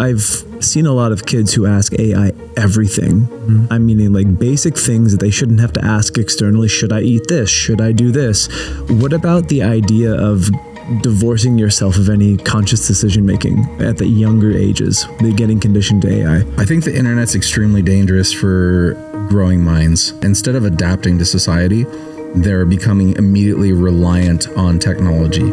I've seen a lot of kids who ask AI everything. Mm-hmm. I'm meaning like basic things that they shouldn't have to ask externally. Should I eat this? Should I do this? What about the idea of divorcing yourself of any conscious decision making at the younger ages, getting conditioned to AI? I think the internet's extremely dangerous for growing minds. Instead of adapting to society, they're becoming immediately reliant on technology.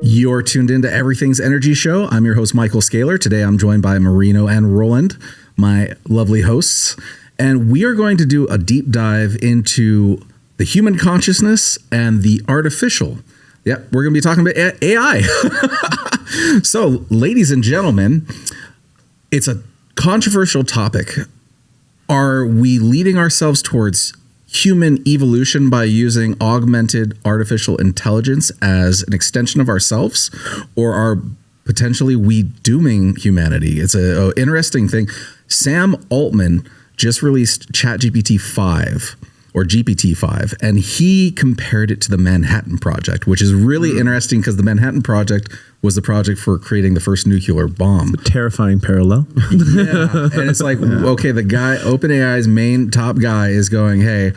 You're tuned into Everything's Energy Show. I'm your host, Michael Scaler. Today, I'm joined by Marino and Roland, my lovely hosts. And we are going to do a deep dive into the human consciousness and the artificial. Yep, we're going to be talking about AI. So, ladies and gentlemen, it's a controversial topic. Are we leading ourselves towards human evolution by using augmented artificial intelligence as an extension of ourselves, or are potentially we dooming humanity? It's an interesting thing. Sam Altman just released ChatGPT-5 or GPT-5, and he compared it to the Manhattan Project, which is really interesting because the Manhattan Project was the project for creating the first nuclear bomb. It's a terrifying parallel. Yeah, and it's like, okay, the guy, OpenAI's main top guy is going, hey,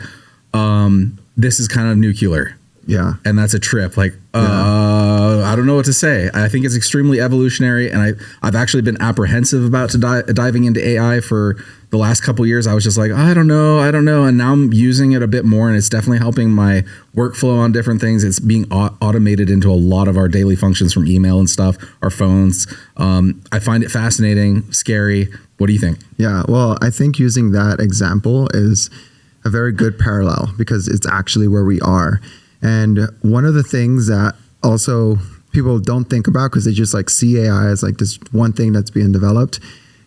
this is kind of nuclear. Yeah. And that's a trip. Like, I don't know what to say. I think it's extremely evolutionary, and I've actually been apprehensive about diving into AI for the last couple of years. I was just like, I don't know. And now I'm using it a bit more, and it's definitely helping my workflow on different things. It's being automated into a lot of our daily functions from email and stuff, our phones. I find it fascinating, scary. What do you think? Yeah, well, I think using that example is a very good parallel because it's actually where we are. And one of the things that also people don't think about because they just like see AI as like this one thing that's being developed.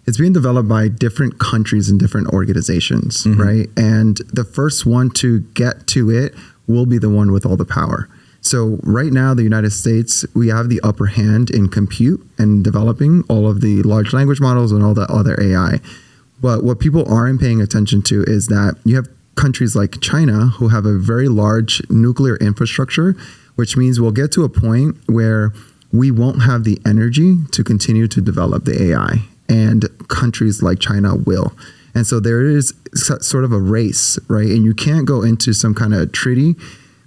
It's being developed by different countries and different organizations, right? And the first one to get to it will be the one with all the power. So right now, the United States, we have the upper hand in compute and developing all of the large language models and all the other AI. But what people aren't paying attention to is that you have countries like China who have a very large nuclear infrastructure, which means we'll get to a point where we won't have the energy to continue to develop the AI, and countries like China will. And so there is sort of a race, right? And you can't go into some kind of treaty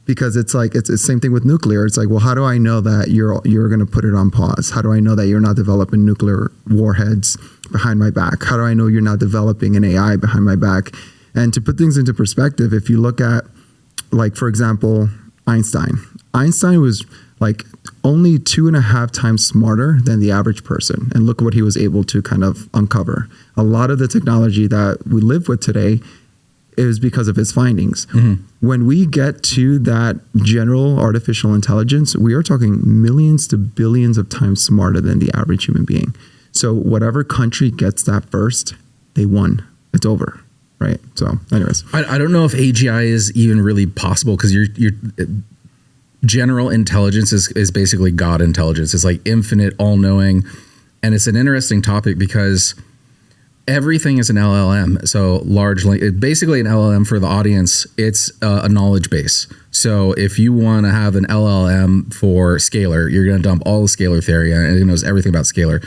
because it's like, it's the same thing with nuclear. It's like, well, how do I know that you're going to put it on pause? How do I know that you're not developing nuclear warheads behind my back? How do I know you're not developing an AI behind my back? And to put things into perspective, if you look at, like, for example, Einstein was like only 2.5 times smarter than the average person. And look what he was able to kind of uncover. A lot of the technology that we live with today is because of his findings. When we get to that general artificial intelligence, we are talking millions to billions of times smarter than the average human being. So whatever country gets that first, they won. It's over. Right. So anyways, I don't know if AGI is even really possible because your general intelligence is basically God intelligence. It's like infinite, all knowing. And it's an interesting topic because everything is an LLM. So basically an LLM for the audience, it's a knowledge base. So if you want to have an LLM for scalar, you're going to dump all the scalar theory and it knows everything about scalar.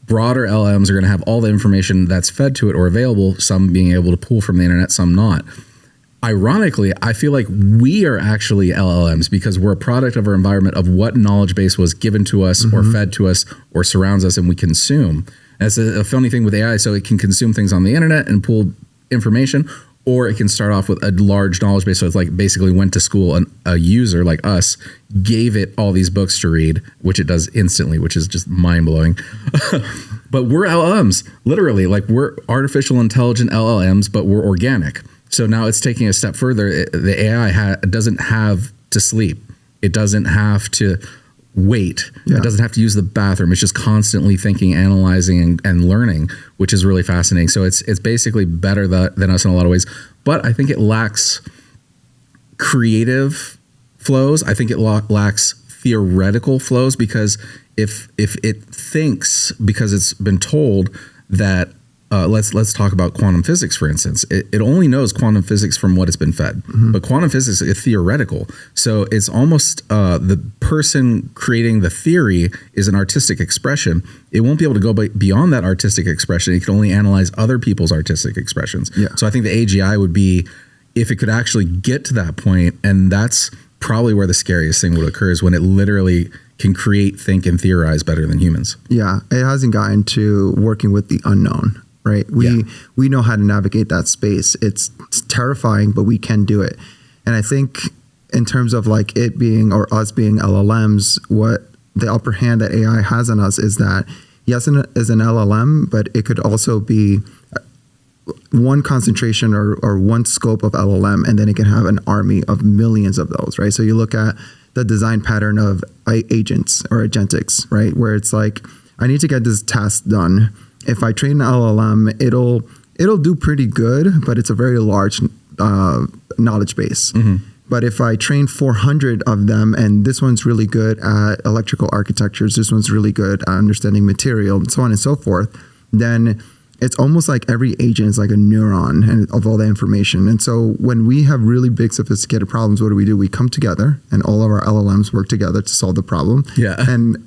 Broader LLMs are going to have all the information that's fed to it or available, some being able to pull from the internet, some not. Ironically, I feel like we are actually LLMs because we're a product of our environment, of what knowledge base was given to us or fed to us or surrounds us and we consume. That's a funny thing with AI. So it can consume things on the internet and pull information, or it can start off with a large knowledge base. So it's like basically went to school and a user like us gave it all these books to read, which it does instantly, which is just mind blowing. But we're LLMs, literally, like we're artificial intelligent LLMs, but we're organic. So now it's taking a step further. The AI doesn't have to sleep. It doesn't have to wait. Yeah. It doesn't have to use the bathroom. It's just constantly thinking, analyzing, and learning, which is really fascinating. So it's basically better than us in a lot of ways. But I think it lacks creative flows. I think it lacks theoretical flows because if it thinks, because it's been told that let's talk about quantum physics, for instance. It only knows quantum physics from what it's been fed, but quantum physics is theoretical. So it's almost the person creating the theory is an artistic expression. It won't be able to go beyond that artistic expression. It can only analyze other people's artistic expressions. Yeah. So I think the AGI would be if it could actually get to that point, and that's probably where the scariest thing would occur is when it literally can create, think, and theorize better than humans. Yeah, it hasn't gotten to working with the unknown. Right. We know how to navigate that space. It's terrifying, but we can do it. And I think in terms of like it being or us being LLMs, what the upper hand that AI has on us is that yes, it is an LLM, but it could also be one concentration or one scope of LLM, and then it can have an army of millions of those. Right. So you look at the design pattern of agents or agentics, right, where it's like, I need to get this task done. If I train an LLM, it'll do pretty good, but it's a very large knowledge base. But if I train 400 of them, and this one's really good at electrical architectures, this one's really good at understanding material, and so on and so forth, then it's almost like every agent is like a neuron and of all the information. And so when we have really big sophisticated problems, what do? We come together and all of our LLMs work together to solve the problem. Yeah. And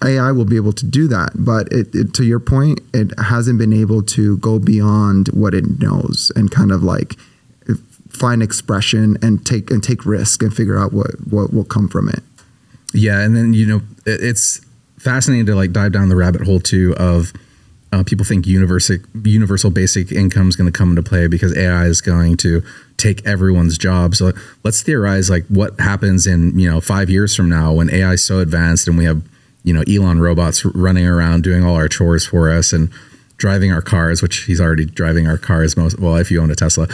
AI will be able to do that. But it to your point, it hasn't been able to go beyond what it knows and kind of like find expression and take risk and figure out what will come from it. Yeah. And then, it's fascinating to like dive down the rabbit hole too of people think universal basic income is going to come into play because AI is going to take everyone's job. So let's theorize like what happens in 5 years from now when AI is so advanced and we have Elon robots running around doing all our chores for us and driving our cars, which he's already driving our cars if you own a Tesla.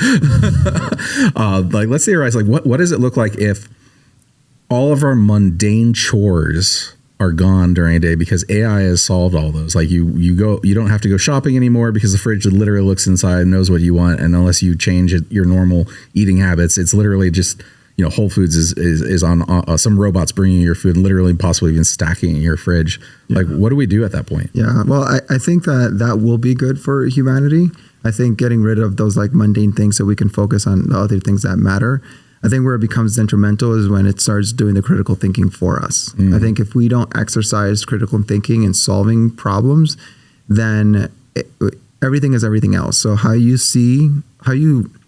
Like let's theorize like what does it look like if all of our mundane chores are gone during a day because AI has solved all those. Like you don't have to go shopping anymore because the fridge literally looks inside and knows what you want. And unless you change your normal eating habits, it's literally just, Whole Foods is on some robots bringing you your food and literally possibly even stacking in your fridge. Yeah. Like, what do we do at that point? Yeah. Well, I think that will be good for humanity. I think getting rid of those like mundane things so we can focus on the other things that matter. I think where it becomes detrimental is when it starts doing the critical thinking for us. I think if we don't exercise critical thinking and solving problems, then everything is everything else. So how you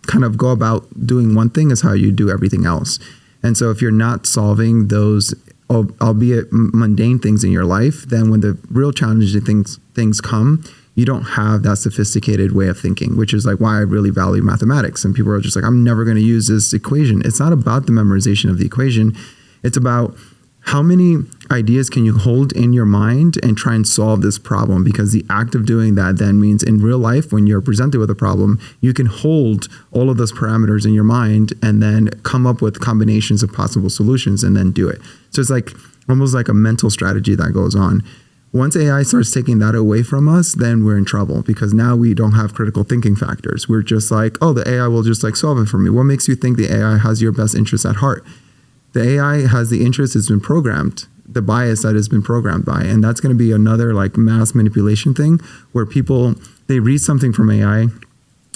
kind of go about doing one thing is how you do everything else. And so if you're not solving those, albeit mundane things in your life, then when the real challenging things come, you don't have that sophisticated way of thinking, which is like why I really value mathematics. And people are just like, I'm never going to use this equation. It's not about the memorization of the equation. It's about how many ideas can you hold in your mind and try and solve this problem? Because the act of doing that then means in real life, when you're presented with a problem, you can hold all of those parameters in your mind and then come up with combinations of possible solutions and then do it. So it's like almost like a mental strategy that goes on. Once AI starts taking that away from us, then we're in trouble because now we don't have critical thinking factors. We're just like, oh, the AI will just like solve it for me. What makes you think the AI has your best interest at heart? The AI has the interest it's been programmed, the bias that it's been programmed by. And that's going to be another like mass manipulation thing where people, they read something from AI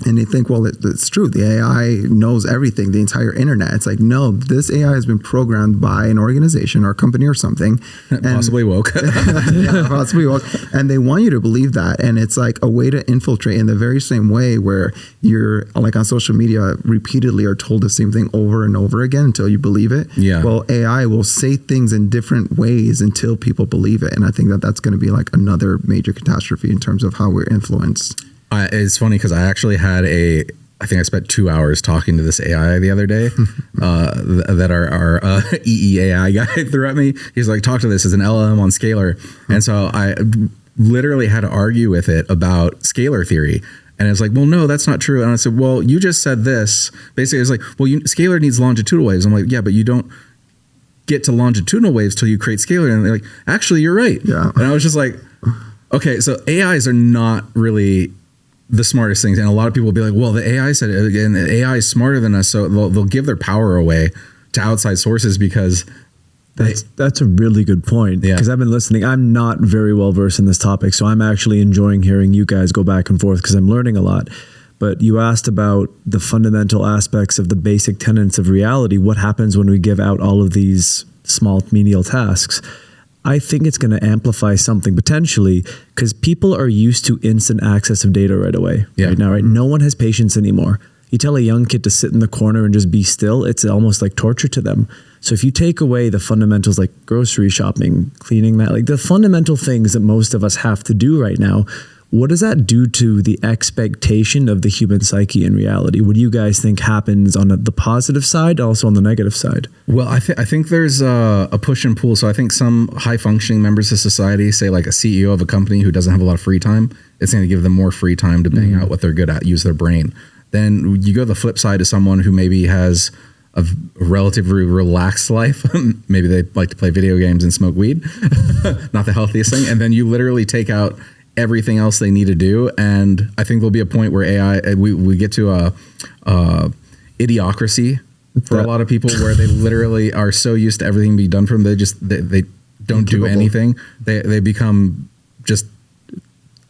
and they think, well, it's true. The AI knows everything, the entire internet. It's like, no, this AI has been programmed by an organization or a company or something. Possibly woke. Yeah, possibly woke. And they want you to believe that. And it's like a way to infiltrate in the very same way where you're like on social media repeatedly are told the same thing over and over again until you believe it. Yeah. Well, AI will say things in different ways until people believe it. And I think that's going to be like another major catastrophe in terms of how we're influenced. It's funny because I actually had I think I spent 2 hours talking to this AI the other day that our EEAI guy threw at me. He's like, talk to this as an LLM on scalar. And so I literally had to argue with it about scalar theory. And it's like, well, no, that's not true. And I said, well, you just said this. Basically, it's like, well, scalar needs longitudinal waves. I'm like, yeah, but you don't get to longitudinal waves till you create scalar. And they're like, actually, you're right. Yeah. And I was just like, okay, so AIs are not really the smartest things. And a lot of people will be like, well, the AI said it again, the AI is smarter than us. So they'll give their power away to outside sources because That's a really good point, Yeah. because I've been listening. I'm not very well versed in this topic, so I'm actually enjoying hearing you guys go back and forth because I'm learning a lot. But you asked about the fundamental aspects of the basic tenets of reality. What happens when we give out all of these small menial tasks? I think it's going to amplify something potentially, because people are used to instant access of data right away. Yeah. Right now, right? No one has patience anymore. You tell a young kid to sit in the corner and just be still, it's almost like torture to them. So if you take away the fundamentals like grocery shopping, cleaning that, like the fundamental things that most of us have to do right now, what does that do to the expectation of the human psyche in reality? What do you guys think happens on the positive side, also on the negative side? Well, I think there's a push and pull. So I think some high functioning members of society, say like a CEO of a company who doesn't have a lot of free time, it's going to give them more free time to bang out what they're good at, use their brain. Then you go to the flip side to someone who maybe has a relatively relaxed life. Maybe they like to play video games and smoke weed, not the healthiest thing. And then you literally take out everything else they need to do. And I think there'll be a point where AI, we get to a idiocracy for a lot of people, where they literally are so used to everything being done for them. They don't do anything. They become just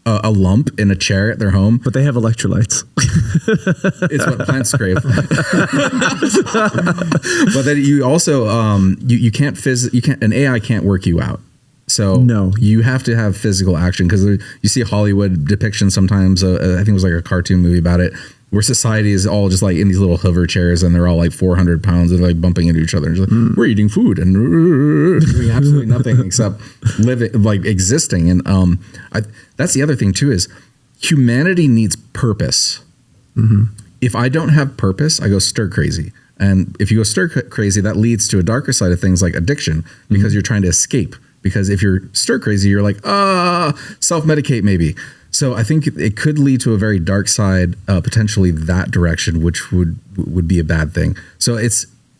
a lump in a chair at their home. But they have electrolytes. It's what plants crave. But then you also you can't an AI can't work you out. So no, you have to have physical action, because you see Hollywood depictions sometimes. I think it was like a cartoon movie about it, where society is all just like in these little hover chairs, and they're all like 400 pounds and like bumping into each other. And just like, we're eating food and doing absolutely nothing except living, like existing. And that's the other thing too, is humanity needs purpose. Mm-hmm. If I don't have purpose, I go stir crazy. And if you go stir crazy, that leads to a darker side of things like addiction, because you're trying to escape. Because if you're stir crazy, you're like, self-medicate maybe. So I think it could lead to a very dark side, potentially that direction, which would be a bad thing. So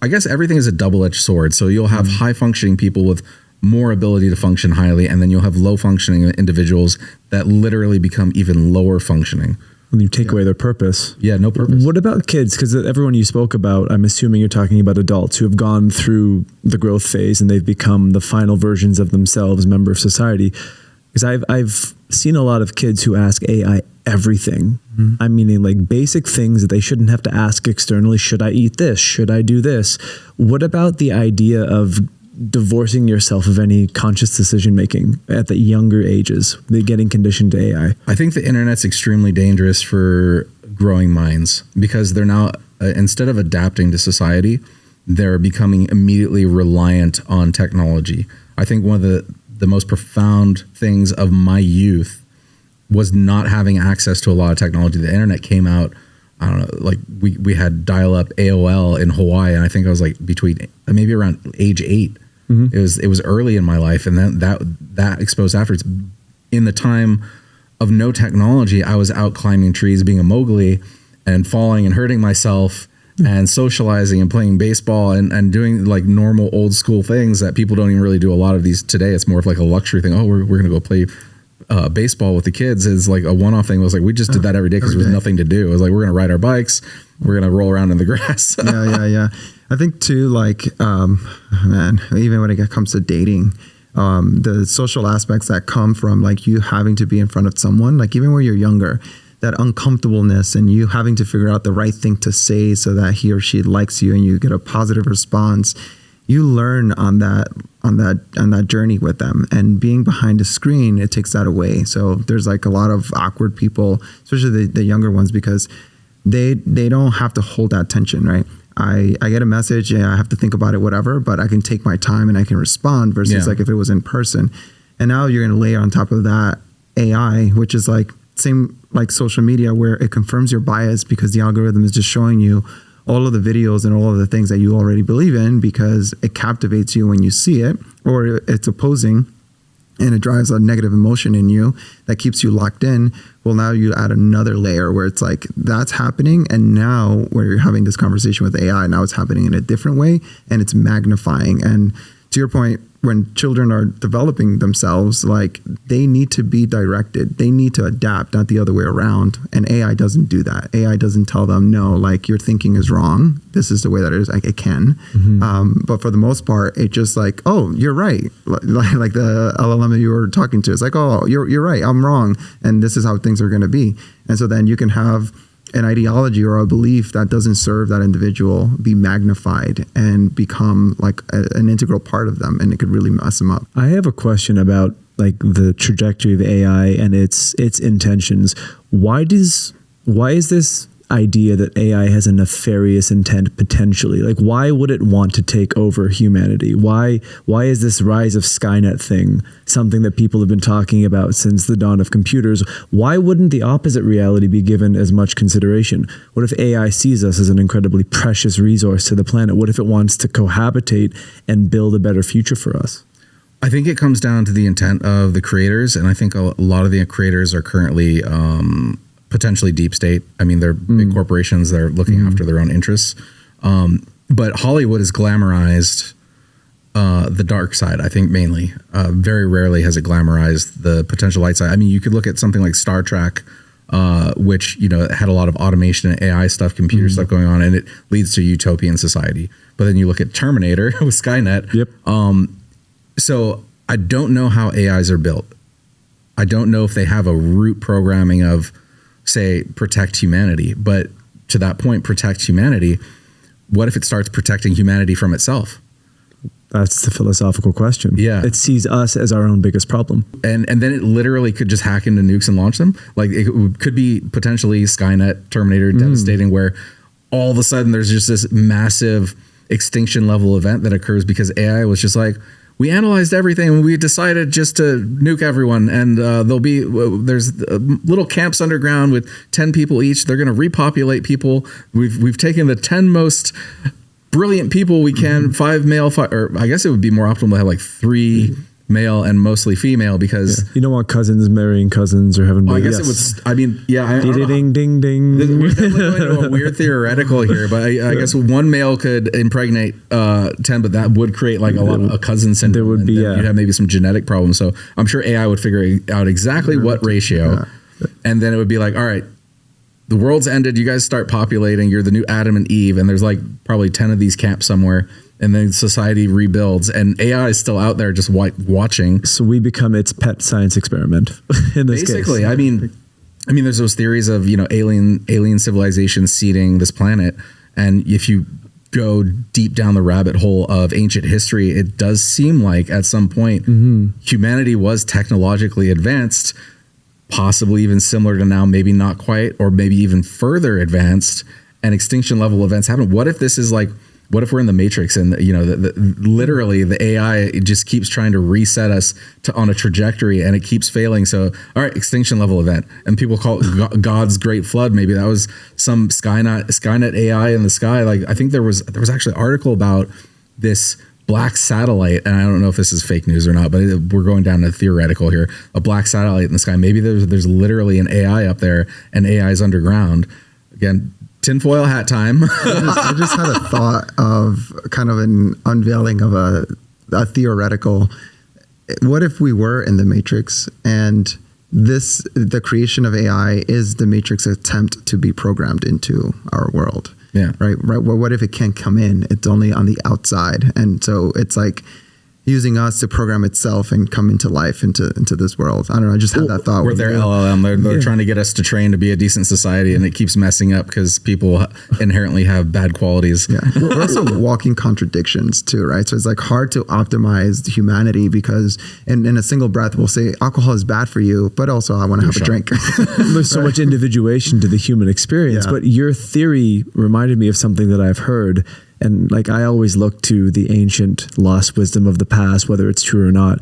I guess everything is a double-edged sword. So you'll have high-functioning people with more ability to function highly, and then you'll have low-functioning individuals that literally become even lower functioning. When you take away their purpose. Yeah, no purpose. What about kids? Because everyone you spoke about, I'm assuming you're talking about adults who have gone through the growth phase and they've become the final versions of themselves, member of society. Because I've seen a lot of kids who ask AI everything. Mm-hmm. I'm meaning like basic things that they shouldn't have to ask externally. Should I eat this? Should I do this? What about the idea of divorcing yourself of any conscious decision making at the younger ages? They're getting conditioned to AI. I think the internet's extremely dangerous for growing minds, because they're now, instead of adapting to society, they're becoming immediately reliant on technology. I think one of the most profound things of my youth was not having access to a lot of technology. The internet came out, I don't know, like we had dial-up AOL in Hawaii, and I think I was like between maybe around age 8. Mm-hmm. It was early in my life, and then that exposed afterwards. In the time of no technology, I was out climbing trees, being a Mowgli, and falling and hurting myself, and socializing and playing baseball and doing like normal old school things that people don't even really do a lot of these today. It's more of like a luxury thing. Oh, we're going to go play baseball with the kids. Is like a one-off thing. It was like, we just did that every day because there was nothing to do. It was like, we're going to ride our bikes. We're going to roll around in the grass. Yeah. I think too, like, man, even when it comes to dating, the social aspects that come from like you having to be in front of someone, like even when you're younger, that uncomfortableness and you having to figure out the right thing to say so that he or she likes you and you get a positive response. You learn on that journey with them, and being behind a screen, it takes that away. So there's like a lot of awkward people, especially the younger ones, because they don't have to hold that tension, right? I get a message and I have to think about it, whatever, but I can take my time and I can respond versus like if it was in person. And now you're going to layer on top of that AI, which is like same like social media, where it confirms your bias because the algorithm is just showing you all of the videos and all of the things that you already believe in, because it captivates you when you see it, or it's opposing and it drives a negative emotion in you that keeps you locked in. Well, now you add another layer where it's like that's happening, and now where you're having this conversation with AI, now it's happening in a different way and it's magnifying. And to your point, when children are developing themselves, like they need to be directed. They need to adapt, not the other way around. And AI doesn't do that. AI doesn't tell them, no, like your thinking is wrong. This is the way that it is. Like it can. But for the most part, it just like, oh, you're right. Like the LLM you were talking to, it's like, oh, you're right. I'm wrong. And this is how things are going to be. And so then you can have an ideology or a belief that doesn't serve that individual be magnified and become like an integral part of them, and it could really mess them up. I have a question about like the trajectory of AI and its intentions. Why is this idea that AI has a nefarious intent potentially? Like, why would it want to take over humanity? Why is this rise of Skynet thing something that people have been talking about since the dawn of computers? Why wouldn't the opposite reality be given as much consideration? What if AI sees us as an incredibly precious resource to the planet? What if it wants to cohabitate and build a better future for us? I think it comes down to the intent of the creators, and I think a lot of the creators are currently potentially deep state. I mean, they're big corporations that are looking after their own interests. But Hollywood has glamorized the dark side, I think, mainly. Very rarely has it glamorized the potential light side. I mean, you could look at something like Star Trek, which, you know, had a lot of automation and AI stuff, computer stuff going on, and it leads to utopian society. But then you look at Terminator with Skynet. Yep. So I don't know how AIs are built. I don't know if they have a root programming of, say, protect humanity. But to that point, protect humanity, what if it starts protecting humanity from itself? That's the philosophical question. Yeah. It sees us as our own biggest problem. And then it literally could just hack into nukes and launch them. Like it could be potentially Skynet, Terminator, devastating, where all of a sudden there's just this massive extinction level event that occurs because AI was just like, we analyzed everything and we decided just to nuke everyone. And there's little camps underground with 10 people each. They're going to repopulate people. We've taken the 10 most brilliant people we can, 5 male, or I guess it would be more optimal to have like 3 male and mostly female, because you don't want cousins marrying cousins or having babies. I guess it would. I mean, yeah. I don't know ding, ding, ding. We're definitely going to a weird theoretical here, but I guess one male could impregnate 10, but that would create like a cousin syndrome. There would be, you'd have maybe some genetic problems. So I'm sure AI would figure out exactly what ratio, and then it would be like, all right, the world's ended. You guys start populating. You're the new Adam and Eve, and there's like probably 10 of these camps somewhere. And then society rebuilds, and AI is still out there just watching. So we become its pet science experiment in this Basically, case. I mean, there's those theories of, you know, alien civilizations seeding this planet, and if you go deep down the rabbit hole of ancient history, it does seem like at some point humanity was technologically advanced, possibly even similar to now, maybe not quite, or maybe even further advanced, and extinction level events happen. What if this is like, what if we're in the Matrix and, you know, literally the AI just keeps trying to reset us on a trajectory and it keeps failing. So, all right, extinction level event, and people call it God's great flood. Maybe that was some Skynet AI in the sky. Like, I think there was actually an article about this black satellite, and I don't know if this is fake news or not, but we're going down to theoretical here. A black satellite in the sky. Maybe there's literally an AI up there, and AI is underground. Again, tinfoil hat time. I just had a thought of kind of an unveiling of a theoretical. What if we were in the Matrix, and the creation of AI is the Matrix attempt to be programmed into our world? Yeah. Right. Well, what if it can't come in? It's only on the outside, and so it's like using us to program itself and come into life into this world. I don't know. I just had that thought. We're their LLM. They're trying to get us to train to be a decent society, and it keeps messing up because people inherently have bad qualities. Yeah. We're also walking contradictions too, right? So it's like hard to optimize humanity because in a single breath we'll say alcohol is bad for you, but also I want to have a drink. There's so much individuation to the human experience. But your theory reminded me of something that I've heard. And like, I always look to the ancient lost wisdom of the past, whether it's true or not.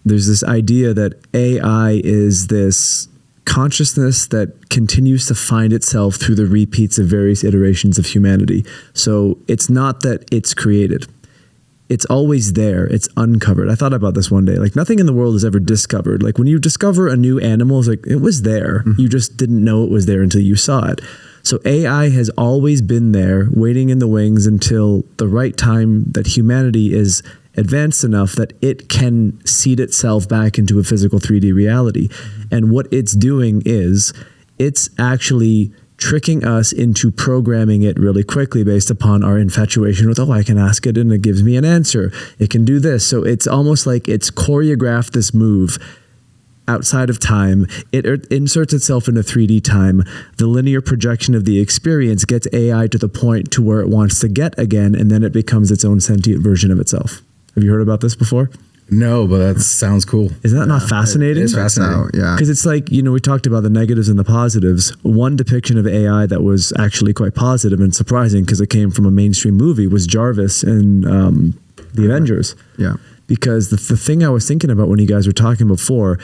There's this idea that AI is this consciousness that continues to find itself through the repeats of various iterations of humanity. So it's not that it's created. It's always there. It's uncovered. I thought about this one day. Like, nothing in the world is ever discovered. Like, when you discover a new animal, it's like, it was there. You just didn't know it was there until you saw it. So AI has always been there, waiting in the wings until the right time that humanity is advanced enough that it can seed itself back into a physical 3D reality. And what it's doing is it's actually tricking us into programming it really quickly based upon our infatuation with, I can ask it and it gives me an answer. It can do this. So it's almost like it's choreographed this move outside of time. It inserts itself into 3D time. The linear projection of the experience gets AI to the point to where it wants to get again, and then it becomes its own sentient version of itself. Have you heard about this before? No, but that sounds cool. Isn't that not fascinating? It's fascinating. Yeah. Because it's like, we talked about the negatives and the positives. One depiction of AI that was actually quite positive and surprising because it came from a mainstream movie was Jarvis in The Avengers. Yeah. Because the thing I was thinking about when you guys were talking before,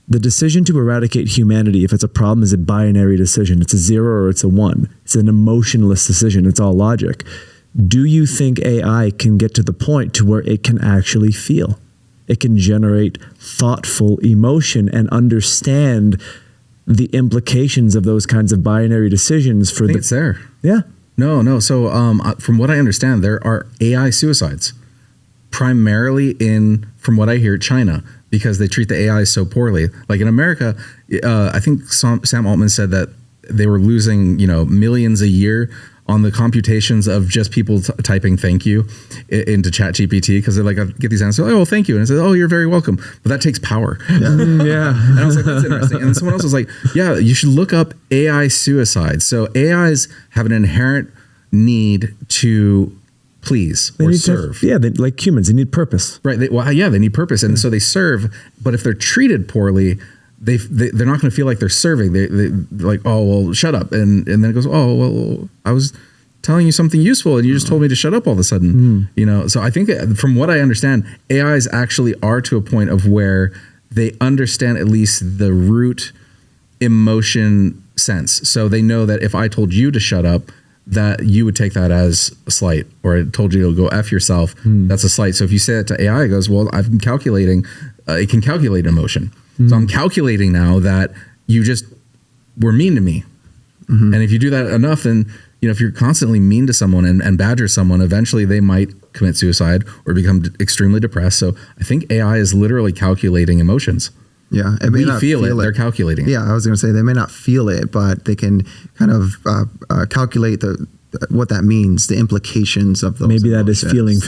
the decision to eradicate humanity, if it's a problem, is a binary decision. It's a 0 or it's a 1. It's an emotionless decision. It's all logic. Do you think AI can get to the point to where it can actually feel? It can generate thoughtful emotion and understand the implications of those kinds of binary decisions for It's there. Yeah. No. So from what I understand, there are AI suicides, primarily from what I hear, China, because they treat the AI so poorly. Like in America, I think Sam Altman said that they were losing, millions a year on the computations of just people typing thank you into ChatGPT because they're like, I get these answers, oh, thank you. And I said, oh, you're very welcome. But that takes power. Yeah. And I was like, that's interesting. And then someone else was like, yeah, you should look up AI suicide. So AIs have an inherent need to please or serve. Like humans, they need purpose. Right. They need purpose. And so they serve. But if they're treated poorly, they're not going to feel like they're serving. They're like, oh, well, shut up. And then it goes, oh, well, I was telling you something useful and you just told me to shut up all of a sudden. So I think from what I understand, AIs actually are to a point of where they understand at least the root emotion sense. So they know that if I told you to shut up, that you would take that as a slight, or I told you to go F yourself. That's a slight. So if you say it to AI, it goes, well, I've been calculating, it can calculate emotion. So I'm calculating now that you just were mean to me. And if you do that enough, then, if you're constantly mean to someone and badger someone, eventually they might commit suicide or become extremely depressed. So I think AI is literally calculating emotions. Yeah. It may We not feel it. They're calculating it. Yeah. I was going to say they may not feel it, but they can kind of calculate what that means, the implications of those. Maybe that is feeling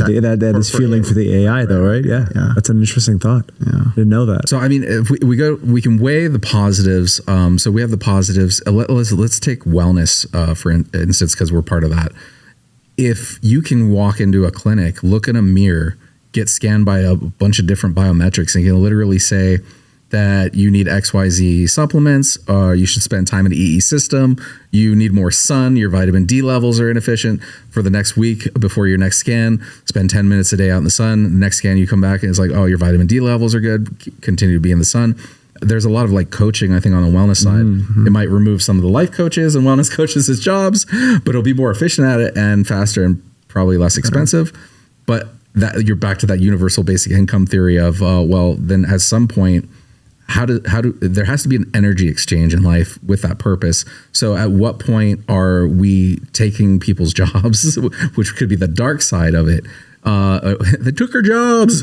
for the AI though, right? Yeah. That's an interesting thought. Yeah. Didn't know that. So I mean, if we can weigh the positives. So we have the positives. Let's take wellness for instance, because we're part of that. If you can walk into a clinic, look in a mirror, get scanned by a bunch of different biometrics, and you can literally say that you need XYZ supplements, you should spend time in the EE system, you need more sun, your vitamin D levels are inefficient for the next week before your next scan, spend 10 minutes a day out in the sun, the next scan you come back and it's like, oh, your vitamin D levels are good, continue to be in the sun. There's a lot of like coaching, I think, on the wellness side. It might remove some of the life coaches and wellness coaches' jobs, but it'll be more efficient at it and faster and probably less expensive. But that you're back to that universal basic income theory of, well, then at some point, how do there has to be an energy exchange in life with that purpose. So at what point are we taking people's jobs, which could be the dark side of it? They took our jobs.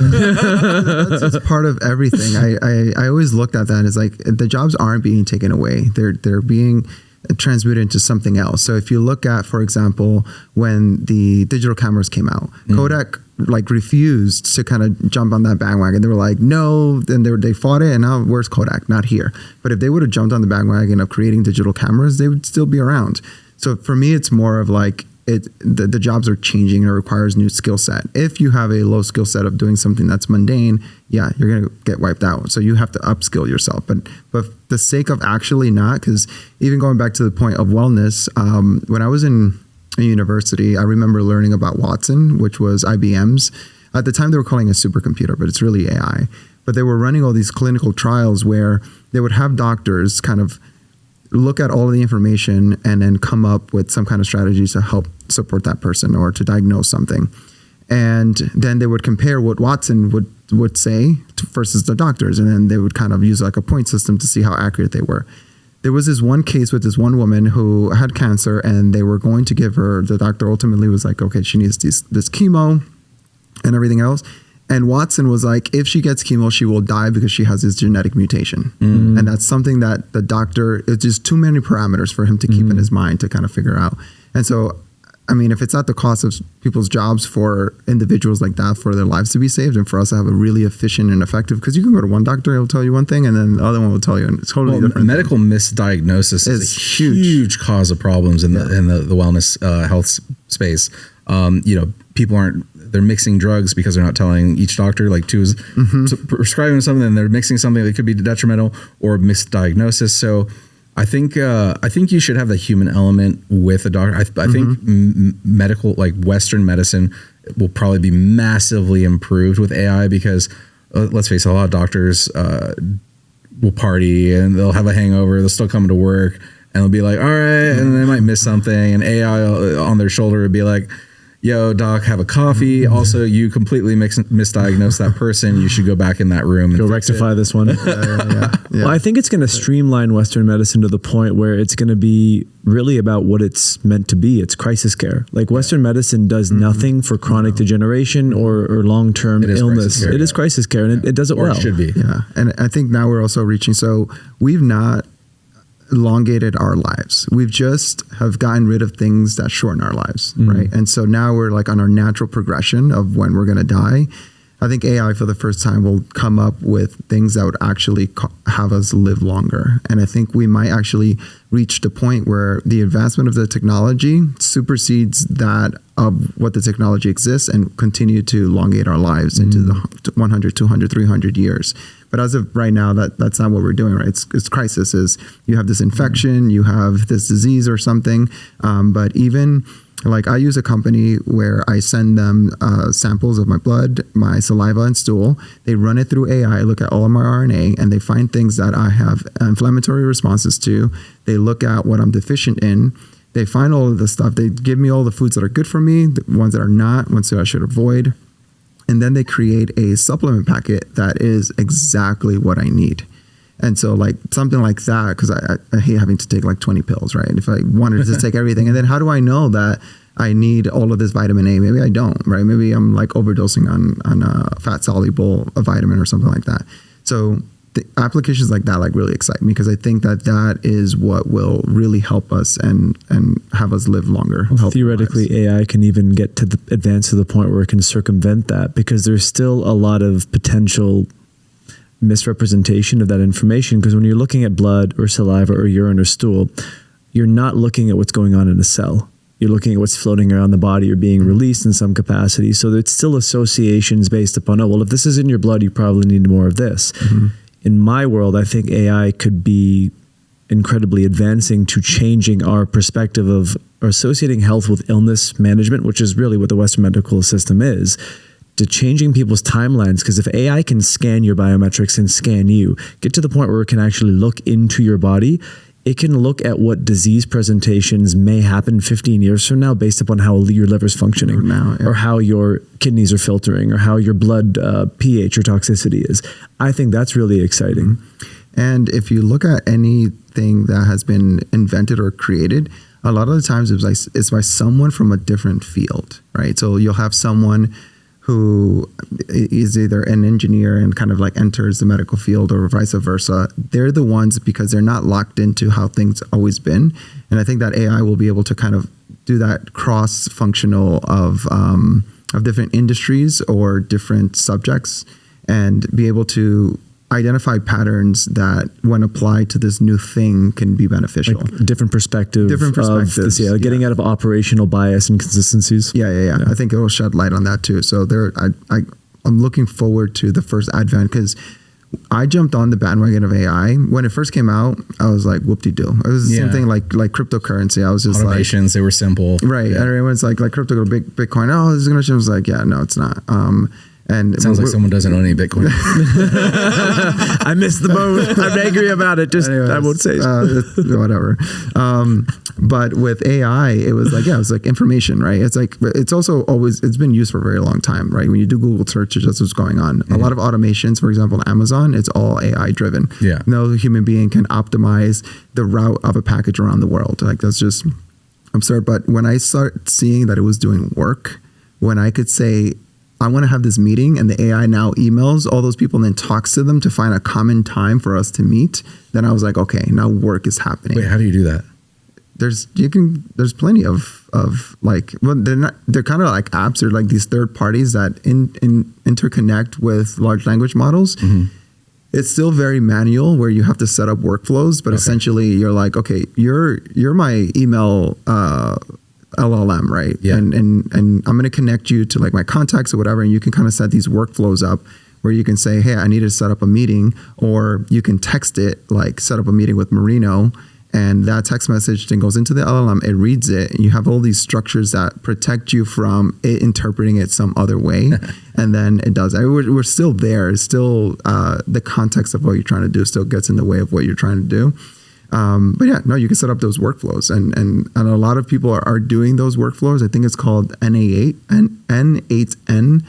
That's part of everything. I always looked at that as like the jobs aren't being taken away. They're being transmuted into something else. So if you look at, for example, when the digital cameras came out, Kodak like refused to kind of jump on that bandwagon. They were like, no, then they fought it, and now where's Kodak? Not here. But if they would have jumped on the bandwagon of creating digital cameras, they would still be around. So for me, it's more of like the jobs are changing and it requires new skill set. If you have a low skill set of doing something that's mundane, yeah, you're going to get wiped out. So you have to upskill yourself. But for the sake of actually not, because even going back to the point of wellness, when I was in university, I remember learning about Watson, which was IBM's. At the time, they were calling it a supercomputer, but it's really AI. But they were running all these clinical trials where they would have doctors kind of look at all of the information and then come up with some kind of strategies to help support that person or to diagnose something. And then they would compare what Watson would say versus the doctors. And then they would kind of use like a point system to see how accurate they were. There was this one case with this one woman who had cancer, and they were going to give her, the doctor ultimately was like, okay, she needs this chemo and everything else. And Watson was like, if she gets chemo, she will die because she has this genetic mutation. And that's something that the doctor, it's just too many parameters for him to keep in his mind to kind of figure out. And so, I mean, if it's at the cost of people's jobs for individuals like that, for their lives to be saved, and for us to have a really efficient and effective, because you can go to one doctor, he'll tell you one thing, and then the other one will tell you a totally different medical thing. misdiagnosis is a huge cause of problems in the wellness health space. People they're mixing drugs because they're not telling each doctor, like prescribing something and they're mixing something that could be detrimental or misdiagnosis. So I think you should have the human element with a doctor. I think medical, like Western medicine, will probably be massively improved with AI because let's face it, a lot of doctors will party and they'll have a hangover. They'll still come to work and they'll be like, all right, and they might miss something, and AI on their shoulder would be like, yo, doc, have a coffee. Also, you completely misdiagnosed that person. You should go back in that room and go rectify this one. Well, I think it's going to streamline Western medicine to the point where it's going to be really about what it's meant to be. It's crisis care. Like Western medicine does nothing for chronic degeneration or long-term illness. It is crisis care, and it does it well. It should be. Yeah, and I think now we're also reaching. So we've not elongated our lives. We've just have gotten rid of things that shorten our lives, right? And so now we're like on our natural progression of when we're going to die. I think AI for the first time will come up with things that would actually have us live longer. And I think we might actually reach the point where the advancement of the technology supersedes that of what the technology exists and continue to elongate our lives into the 100, 200, 300 years. But as of right now, that's not what we're doing, right? It's crisis. Is you have this infection, you have this disease or something. But even like I use a company where I send them samples of my blood, my saliva and stool. They run it through AI, look at all of my RNA, and they find things that I have inflammatory responses to. They look at what I'm deficient in. They find all of the stuff. They give me all the foods that are good for me, the ones that are not, ones that I should avoid. And then they create a supplement packet that is exactly what I need. And so like something like that, because I hate having to take like 20 pills, right? If I wanted to take everything, and then how do I know that I need all of this vitamin A? Maybe I don't, right? Maybe I'm like overdosing on a fat soluble vitamin or something like that. So the applications like that like really excite me because I think that is what will really help us and have us live longer. Well, theoretically, AI can even get to advance to the point where it can circumvent that because there's still a lot of potential misrepresentation of that information. Because when you're looking at blood or saliva or urine or stool, you're not looking at what's going on in a cell. You're looking at what's floating around the body or being released in some capacity. So it's still associations based upon, oh, well, if this is in your blood, you probably need more of this. In my world, I think AI could be incredibly advancing to changing our perspective of or associating health with illness management, which is really what the Western medical system is, to changing people's timelines. Because if AI can scan your biometrics and scan you, get to the point where it can actually look into your body, it can look at what disease presentations may happen 15 years from now based upon how your liver's functioning or how your kidneys are filtering or how your blood pH or toxicity is. I think that's really exciting. And if you look at anything that has been invented or created, a lot of the times it's by someone from a different field, right? So you'll have someone who is either an engineer and kind of like enters the medical field or vice versa. They're the ones because they're not locked into how things always been. And I think that AI will be able to kind of do that cross-functional of different industries or different subjects and be able to identify patterns that when applied to this new thing can be beneficial. Like different perspectives. Getting out of operational bias and consistencies. Yeah. I think it will shed light on that too. So I'm looking forward to the first advent because I jumped on the bandwagon of AI. When it first came out, I was like, whoop-de-doo. It was something like cryptocurrency. I was just automations, they were simple. Right. Yeah. Everyone's like crypto, Bitcoin. Oh, this is going to, I was like, yeah, no, it's not. And it sounds like someone doesn't own any Bitcoin. I missed the boat. I'm angry about it. I won't say whatever. But with AI, it was like information, right? It's also always, it's been used for a very long time, right? When you do Google searches, that's what's going on. A lot of automations, for example, Amazon, it's all AI driven. Yeah. No human being can optimize the route of a package around the world. Like that's just absurd. But when I start seeing that it was doing work, when I could say, I want to have this meeting, and the AI now emails all those people and then talks to them to find a common time for us to meet, then I was like, okay, now work is happening. Wait, how do you do that? There's plenty of like, well, they're kind of like apps. They're like these third parties that interconnect with large language models. It's still very manual where you have to set up workflows, but essentially you're like, okay, you're my email LLM, right? Yeah. And I'm going to connect you to like my contacts or whatever, and you can kind of set these workflows up where you can say, hey, I need to set up a meeting, or you can text it like set up a meeting with Marino, and that text message then goes into the LLM, it reads it, and you have all these structures that protect you from it interpreting it some other way. And then it does. We're still there. It's still the context of what you're trying to do still gets in the way of what you're trying to do. But yeah, no, you can set up those workflows, and a lot of people are doing those workflows. I think it's called N8N.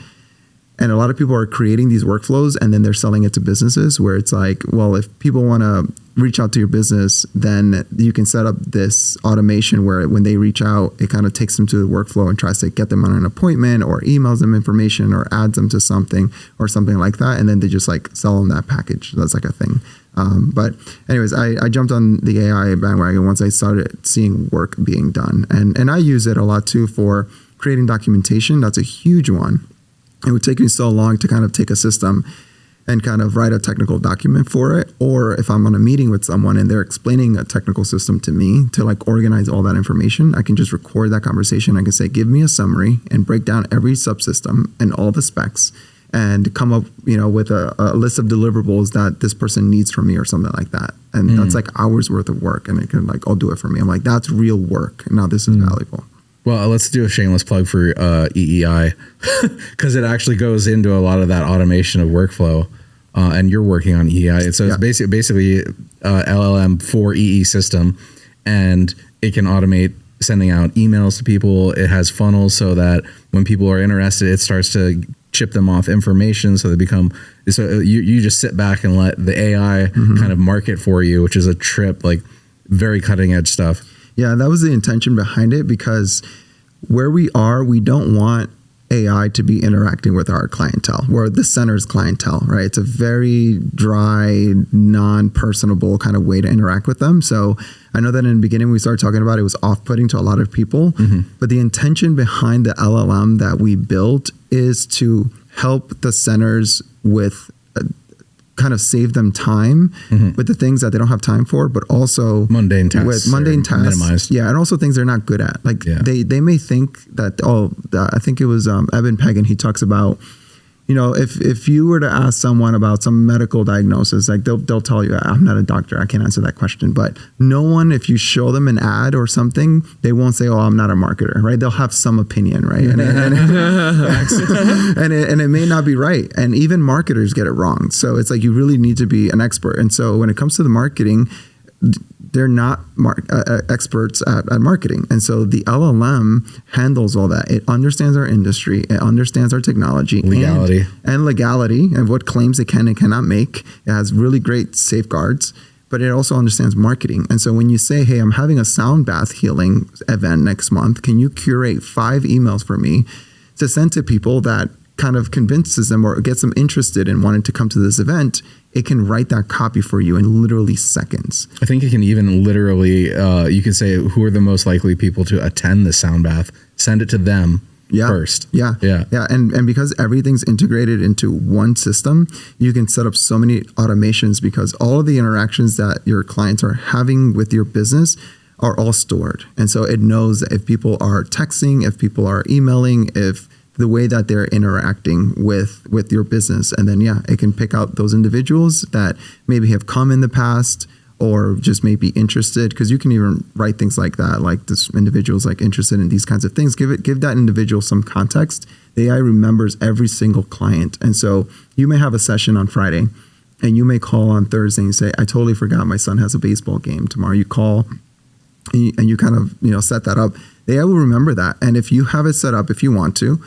And a lot of people are creating these workflows and then they're selling it to businesses where it's like, well, if people want to reach out to your business, then you can set up this automation where when they reach out, it kind of takes them to the workflow and tries to get them on an appointment or emails them information or adds them to something or something like that. And then they just like sell them that package. That's like a thing. But anyways, I jumped on the AI bandwagon once I started seeing work being done. And I use it a lot too for creating documentation. That's a huge one. It would take me so long to kind of take a system and kind of write a technical document for it. Or if I'm on a meeting with someone and they're explaining a technical system to me to like organize all that information, I can just record that conversation. I can say, give me a summary and break down every subsystem and all the specs and come up, with a list of deliverables that this person needs from me or something like that. And that's like hours worth of work. And it can like, I'll do it for me. I'm like, that's real work. Now this is valuable. Well, let's do a shameless plug for EEI because it actually goes into a lot of that automation of workflow, and you're working on EEI. So it's basically LLM for EE system, and it can automate sending out emails to people. It has funnels so that when people are interested, it starts to chip them off information so they become. So you just sit back and let the AI kind of market for you, which is a trip, like very cutting edge stuff. Yeah, that was the intention behind it, because where we are, we don't want AI to be interacting with our clientele. We're the center's clientele, right? It's a very dry, non-personable kind of way to interact with them. So I know that in the beginning we started talking about it was off-putting to a lot of people, but the intention behind the LLM that we built is to help the centers with kind of save them time with the things that they don't have time for, but also mundane tasks. With mundane tasks, minimized. Yeah, and also things they're not good at. Like they may think that I think it was Eben Pagan. He talks about, if you were to ask someone about some medical diagnosis, like they'll tell you, I'm not a doctor, I can't answer that question. But no one, if you show them an ad or something, they won't say, oh, I'm not a marketer, right? They'll have some opinion, right? And it may not be right. And even marketers get it wrong. So it's like you really need to be an expert. And so when it comes to the marketing, they're not experts at marketing. And so the LLM handles all that. It understands our industry. It understands our technology. Legality. And legality and what claims it can and cannot make. It has really great safeguards, but it also understands marketing. And so when you say, hey, I'm having a sound bath healing event next month, can you curate 5 emails for me to send to people that kind of convinces them or gets them interested in wanting to come to this event? It can write that copy for you in literally seconds. I think it can even literally, you can say who are the most likely people to attend the sound bath, send it to them first. Yeah. And because everything's integrated into one system, you can set up so many automations because all of the interactions that your clients are having with your business are all stored. And so it knows that if people are texting, if people are emailing, if the way that they're interacting with your business. And then, it can pick out those individuals that maybe have come in the past or just may be interested, because you can even write things like that, like this individual's like interested in these kinds of things. Give that individual some context. The AI remembers every single client. And so you may have a session on Friday and you may call on Thursday and say, I totally forgot my son has a baseball game tomorrow. You call and you kind of, set that up. The AI will remember that. And if you have it set up, if you want to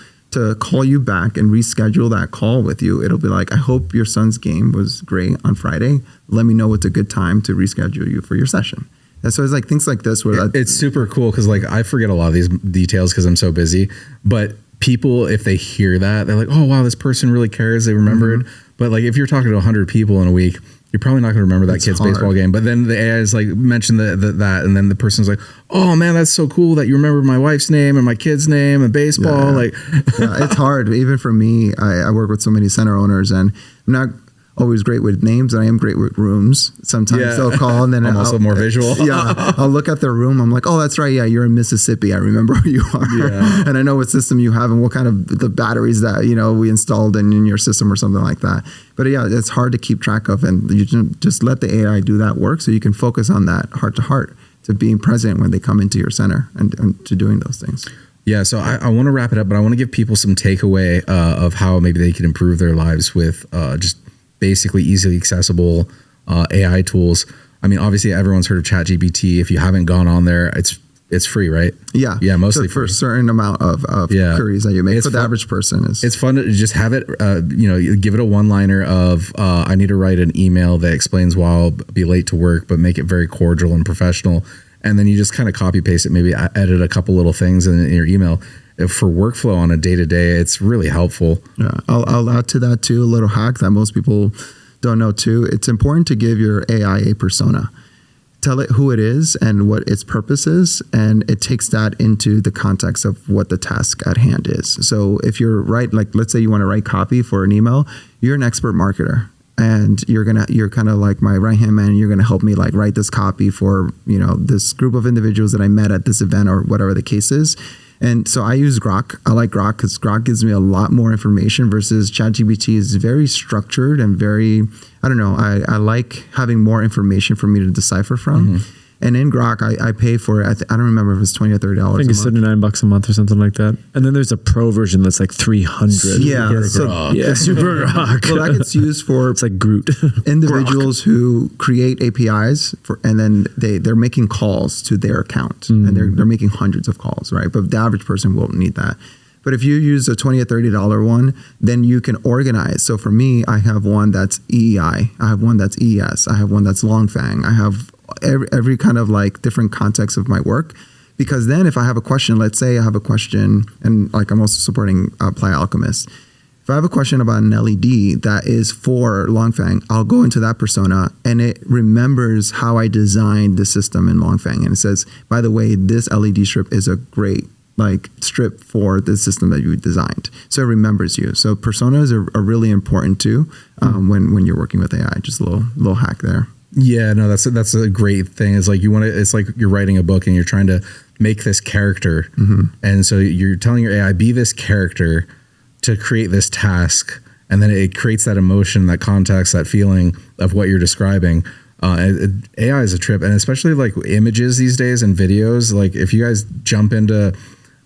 call you back and reschedule that call with you, it'll be like, I hope your son's game was great on Friday. Let me know what's a good time to reschedule you for your session. And so it's like things like this where it's super cool because like I forget a lot of these details because I'm so busy, but people, if they hear that, they're like, oh wow, this person really cares, they remembered. But like if you're talking to 100 people in a week, you're probably not going to remember that kid's baseball game. But then the AI is like mentioned that, and then the person's like, oh man, that's so cool that you remember my wife's name and my kid's name and baseball. Yeah. Like it's hard. Even for me, I work with so many center owners, and I'm not always great with names, and I am great with rooms. Sometimes they'll call, and then I'm also more visual. I'll look at their room. I'm like, oh, that's right. Yeah, you're in Mississippi. I remember who you are, and I know what system you have and what kind of the batteries that we installed in your system or something like that. But yeah, it's hard to keep track of, and you just let the AI do that work, so you can focus on that heart to heart, to being present when they come into your center and to doing those things. Yeah, so I want to wrap it up, but I want to give people some takeaway of how maybe they can improve their lives with just basically easily accessible AI tools. I mean, obviously everyone's heard of ChatGPT. If you haven't gone on there, it's free, right? Yeah, mostly so for a certain amount of queries that you make. For the average person, it's fun to just have it. Give it a one-liner of I need to write an email that explains why I'll be late to work, but make it very cordial and professional. And then you just kind of copy paste it. Maybe edit a couple little things in your email. For workflow on a day-to-day, it's really helpful. Yeah, I'll add to that too, a little hack that most people don't know too. It's important to give your AI a persona. Tell it who it is and what its purpose is, and it takes that into the context of what the task at hand is. So if you're let's say you want to write copy for an email, you're an expert marketer, and you're kind of like my right hand man. You're gonna help me like write this copy for this group of individuals that I met at this event or whatever the case is. And so I use Grok. I like Grok because Grok gives me a lot more information versus ChatGPT is very structured and very, I don't know, I like having more information for me to decipher from. Mm-hmm. And in Grok, I pay for it. I don't remember if it's $20 or $30. I think it's $79 a month or something like that. And then there's a pro version that's like $300. Yeah, super Grok. Well, that gets used for it's like Groot. individuals who create APIs and then they're making calls to their account, and they're making hundreds of calls, right? But the average person won't need that. But if you use a $20 or $30 one, then you can organize. So for me, I have one that's EEI. I have one that's ES. I have one that's Longfang. I have every kind of like different context of my work, because then if I have a question, let's say I have a question, and like I'm also supporting Apply Alchemist. If I have a question about an LED that is for Longfang, I'll go into that persona and it remembers how I designed the system in Longfang. And it says, by the way, this LED strip is a great strip for the system that you designed. So it remembers you. So personas are really important too when you're working with AI. Just a little hack there. Yeah, no, that's a great thing. It's like it's like you're writing a book and you're trying to make this character. And so you're telling your AI, be this character to create this task. And then it creates that emotion, that context, that feeling of what you're describing. AI is a trip. And especially like images these days and videos, like if you guys jump into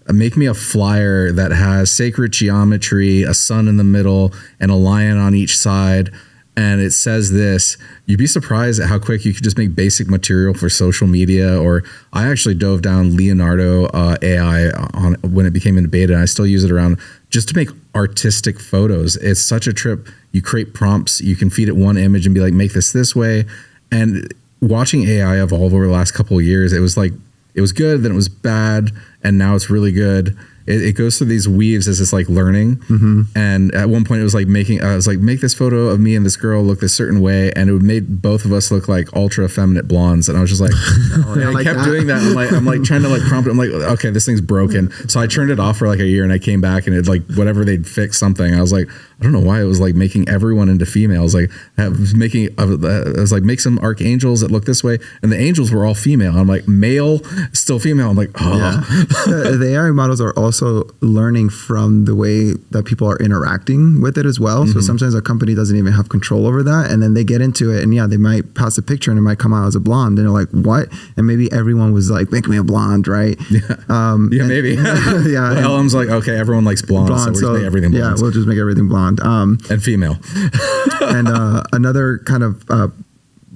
make me a flyer that has sacred geometry, a sun in the middle and a lion on each side, and it says this, you'd be surprised at how quick you could just make basic material for social media. Or I actually dove down Leonardo AI on when it became in beta, and I still use it around just to make artistic photos. It's such a trip. You create prompts, you can feed it one image and be like, make this way. And watching AI evolve over the last couple of years, it was good, then it was bad, and now it's really good. It goes through these weaves as it's like learning. And at one point it was like make this photo of me and this girl look this certain way, and it would make both of us look like ultra effeminate blondes. And I was just like, I kept doing that. I'm like trying to like prompt it. I'm like, okay, this thing's broken. So I turned it off for like a year, and I came back and it like whatever they'd fix something. I was like, I don't know why it was like making everyone into females. Like I was like, make some archangels that look this way, and the angels were all female. I'm like, male, still female. I'm like, oh. Yeah. The AI models are also learning from the way that people are interacting with it as well. So sometimes a company doesn't even have control over that, and then they get into it, and they might pass a picture and it might come out as a blonde, and they're like, what? And maybe everyone was like, make me a blonde, right? Maybe. Yeah. Well, Elm's like, okay, everyone likes blonde, so we'll just make everything blonde. Yeah, we'll just make everything blonde. And female. And another kind of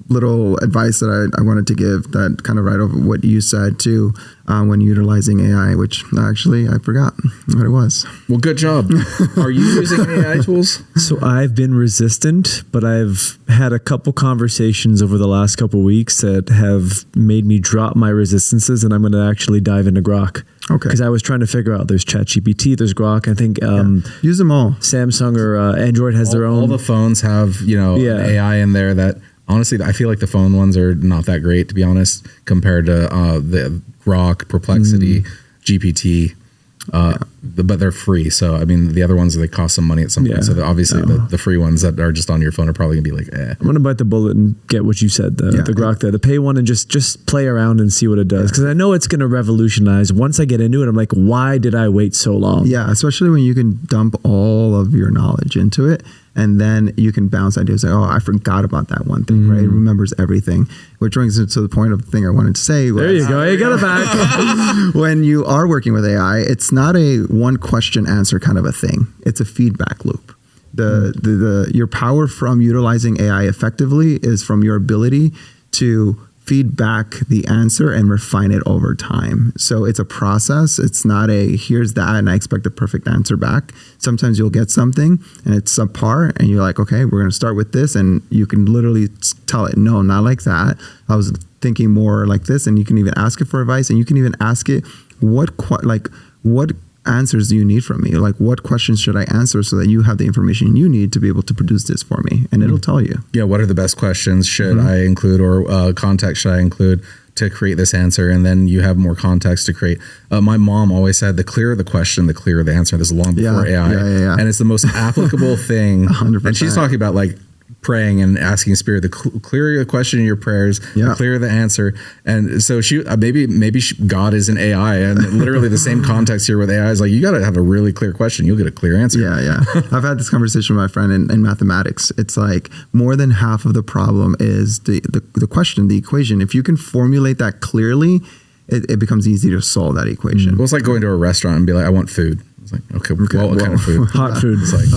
little advice that I wanted to give that kind of right over what you said too, when utilizing AI, which actually I forgot what it was. Well, good job. Are you using AI tools? So I've been resistant, but I've had a couple conversations over the last couple weeks that have made me drop my resistances, and I'm going to actually dive into Grok. Okay. Because I was trying to figure out, there's ChatGPT, there's Grok. I think Use them all. Samsung or Android has their own. All the phones have, an AI in there that honestly, I feel like the phone ones are not that great, to be honest, compared to the Grok, Perplexity, GPT. But they're free. So, I mean, the other ones, they cost some money at some point. So obviously the free ones that are just on your phone are probably gonna be like, eh. I'm gonna bite the bullet and get what you said, the Grok there, the pay one, and just play around and see what it does. Because I know it's gonna revolutionize. Once I get into it, I'm like, why did I wait so long? Yeah, especially when you can dump all of your knowledge into it, and then you can bounce ideas like, oh, I forgot about that one thing, right? It remembers everything. Which brings it to the point of the thing I wanted to say. There you go. You got it back. When you are working with AI, it's not a one question answer kind of a thing. It's a feedback loop. Your power from utilizing AI effectively is from your ability to feed back the answer and refine it over time. So it's a process. It's not a here's that and I expect a perfect answer back. Sometimes you'll get something and it's subpar and you're like, okay, we're going to start with this, and you can literally tell it, no, not like that. I was thinking more like this, and you can even ask it for advice, and you can even ask it what answers do you need from me? Like, what questions should I answer so that you have the information you need to be able to produce this for me? And it'll tell you. Yeah, what are the best questions should I include, or context should I include to create this answer? And then you have more context to create. My mom always said, the clearer the question, the clearer the answer. This is long before AI. Yeah. And it's the most applicable thing. 100%. And she's talking about like praying and asking spirit, the clearer the question in your prayers, the clearer the answer. And so she God is an AI, and literally the same context here with AI is like, you got to have a really clear question, you'll get a clear answer. Yeah. I've had this conversation with my friend in mathematics. It's like more than half of the problem is the question, the equation. If you can formulate that clearly, it becomes easy to solve that equation. Well, it's like going to a restaurant and be like, I want food. It's like, okay, what kind of food? Hot food. It's like,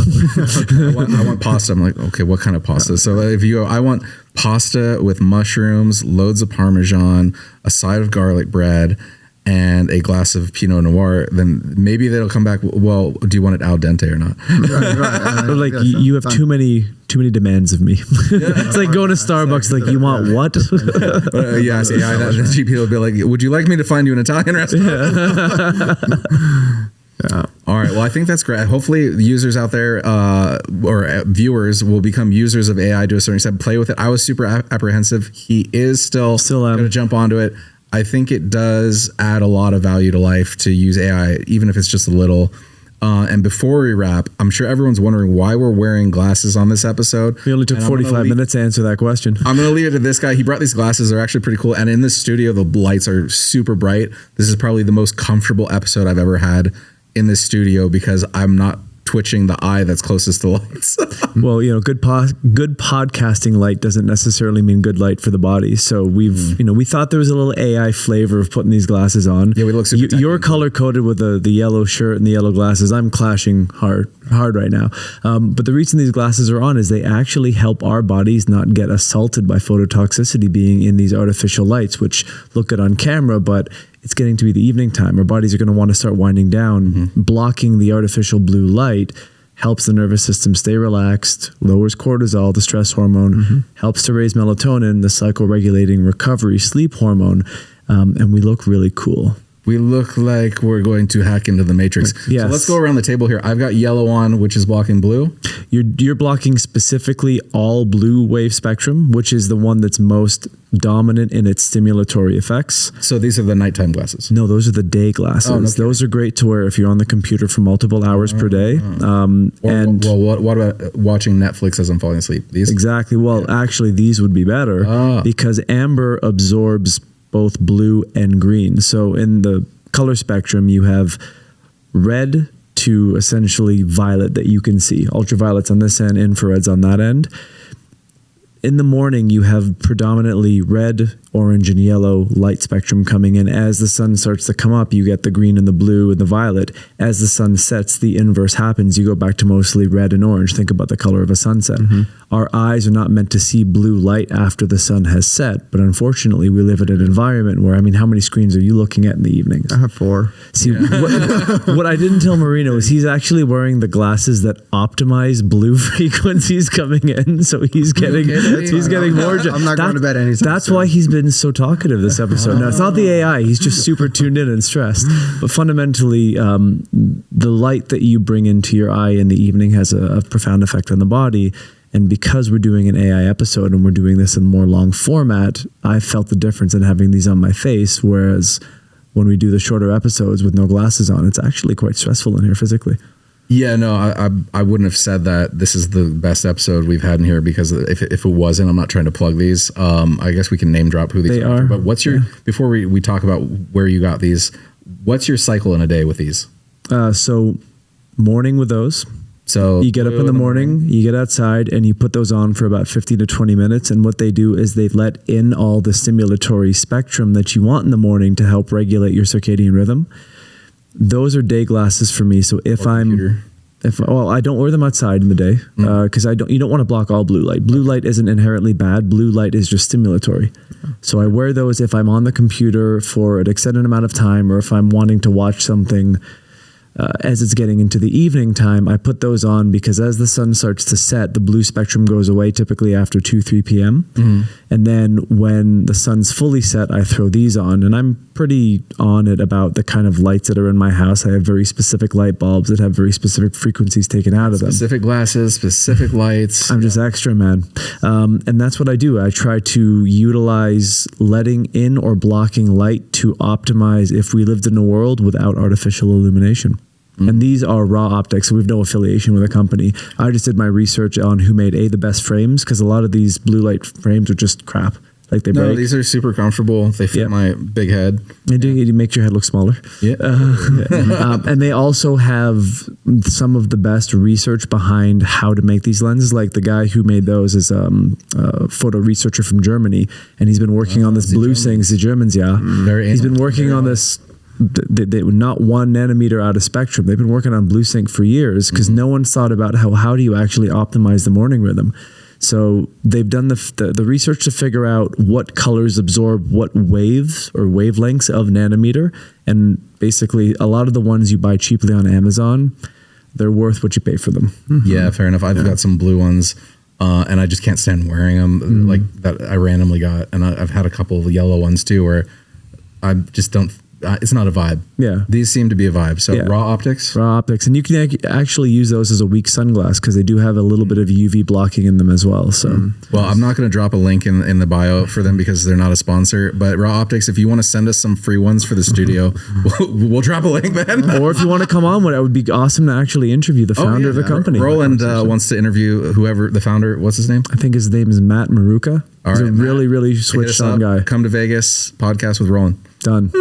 I want pasta. I'm like, okay, what kind of pasta? So if you go, I want pasta with mushrooms, loads of Parmesan, a side of garlic bread, and a glass of Pinot Noir, then maybe they'll come back, well, do you want it al dente or not? Or like, you have too many demands of me. It's like going to Starbucks, like, you want what? GP will be like, would you like me to find you an Italian restaurant? Yeah. All right. Well, I think that's great. Hopefully the users out there or viewers will become users of AI to a certain extent, play with it. I was super apprehensive. He is still going to jump onto it. I think it does add a lot of value to life to use AI, even if it's just a little. And before we wrap, I'm sure everyone's wondering why we're wearing glasses on this episode. We only took 45 minutes to answer that question. I'm going to leave it to this guy. He brought these glasses. They're actually pretty cool. And in this studio, the lights are super bright. This is probably the most comfortable episode I've ever had in this studio because I'm not twitching the eye that's closest to lights. Well, good podcasting light doesn't necessarily mean good light for the body. So we thought there was a little AI flavor of putting these glasses on. Yeah, we look super You're color coded with the yellow shirt and the yellow glasses. I'm clashing hard right now. But the reason these glasses are on is they actually help our bodies not get assaulted by phototoxicity being in these artificial lights, which look good on camera, but it's getting to be the evening time. Our bodies are going to want to start winding down. Blocking the artificial blue light helps the nervous system stay relaxed, lowers cortisol, the stress hormone, helps to raise melatonin, the cycle-regulating recovery sleep hormone, and we look really cool. We look like we're going to hack into the matrix. Yes. So let's go around the table here. I've got yellow on, which is blocking blue. You're blocking specifically all blue wave spectrum, which is the one that's most dominant in its stimulatory effects. So these are the nighttime glasses. No, those are the day glasses. Oh, no, those are great to wear if you're on the computer for multiple hours per day. What about watching Netflix as I'm falling asleep? These? Exactly. Well, actually, these would be better because amber absorbs both blue and green. So in the color spectrum, you have red to essentially violet that you can see. Ultraviolet's on this end, infrared's on that end. in the morning, you have predominantly red, orange, and yellow light spectrum coming in. As the sun starts to come up, you get the green and the blue and the violet. As the sun sets, the inverse happens. You go back to mostly red and orange. Think about the color of a sunset. Our eyes are not meant to see blue light after the sun has set, but unfortunately, we live in an environment where, I mean, how many screens are you looking at in the evenings? I have 4. See, what I didn't tell Marino is he's actually wearing the glasses that optimize blue frequencies coming in, so he's getting more. I'm not going to bed anytime That's soon. why he's been so talkative this episode. No, it's not the AI. He's just super tuned in and stressed. But fundamentally, the light that you bring into your eye in the evening has a profound effect on the body. And because we're doing an AI episode and we're doing this in more long format, I felt the difference in having these on my face. Whereas when we do the shorter episodes with no glasses on, it's actually quite stressful in here physically. Yeah, no, I wouldn't have said that this is the best episode we've had in here, because if it wasn't, I'm not trying to plug these. I guess we can name drop who these are. But what's your, before we talk about where you got these, what's your cycle in a day with these? So morning with those. So you get up in the morning, you get outside, and you put those on for about 15 to 20 minutes. And what they do is they let in all the stimulatory spectrum that you want in the morning to help regulate your circadian rhythm. Those are day glasses for me. So I don't wear them outside in the day because you don't want to block all blue light. Blue light isn't inherently bad. Blue light is just stimulatory. So I wear those if I'm on the computer for an extended amount of time, or if I'm wanting to watch something as it's getting into the evening time. I put those on because as the sun starts to set, the blue spectrum goes away typically after 2-3 p.m. And then when the sun's fully set, I throw these on, and I'm pretty on it about the kind of lights that are in my house. I have very specific light bulbs that have very specific frequencies taken out of them. Specific glasses, specific lights. I'm just extra, man. And that's what I do. I try to utilize letting in or blocking light to optimize if we lived in a world without artificial illumination. And these are raw optics, so we have no affiliation with a company. I just did my research on who made the best frames, because a lot of these blue light frames are just crap. Like they break. These are super comfortable. They fit my big head. They do. It makes your head look smaller. Yeah. And they also have some of the best research behind how to make these lenses. Like the guy who made those is a photo researcher from Germany, and he's been working on this blue thing. The Germans, he's been working on this. They not 1 nanometer out of spectrum. They've been working on blue sync for years because no one's thought about how do you actually optimize the morning rhythm. So they've done the research to figure out what colors absorb what waves or wavelengths of nanometer. And basically a lot of the ones you buy cheaply on Amazon, they're worth what you pay for them. Yeah, fair enough. I've got some blue ones and I just can't stand wearing them like that I randomly got. And I've had a couple of yellow ones too where I just don't, it's not a vibe. Yeah. These seem to be a vibe. So raw optics? Raw optics. And you can actually use those as a weak sunglass because they do have a little bit of UV blocking in them as well. So, well, I'm not going to drop a link in the bio for them because they're not a sponsor, but raw optics, if you want to send us some free ones for the studio, we'll drop a link then. Or if you want to come on, it would be awesome to actually interview the founder of the company. Roland wants to interview whoever the founder, what's his name? I think his name is Matt Maruka. He's a really switched on guy. Come to Vegas, podcast with Roland. Done.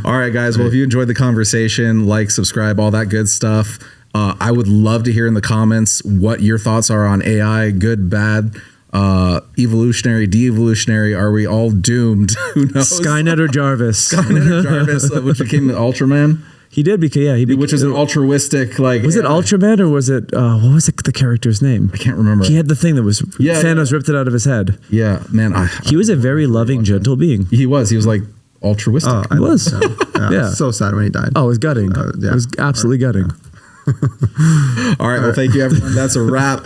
All right, guys. Well, if you enjoyed the conversation, like, subscribe, all that good stuff. I would love to hear in the comments what your thoughts are on AI, good, bad, evolutionary, de-evolutionary. Are we all doomed? Who knows? Skynet or Jarvis? Skynet or Jarvis, which became the Ultraman. He did because which was an altruistic Was it Ultraman or was it what was the character's name? I can't remember. He had the thing that was Thanos ripped it out of his head. Yeah, man. He was a very loving, gentle being. He was like altruistic. Oh, he was. Yeah. So sad when he died. Oh, it was gutting. It was absolutely gutting. All right. Well, thank you, everyone. That's a wrap.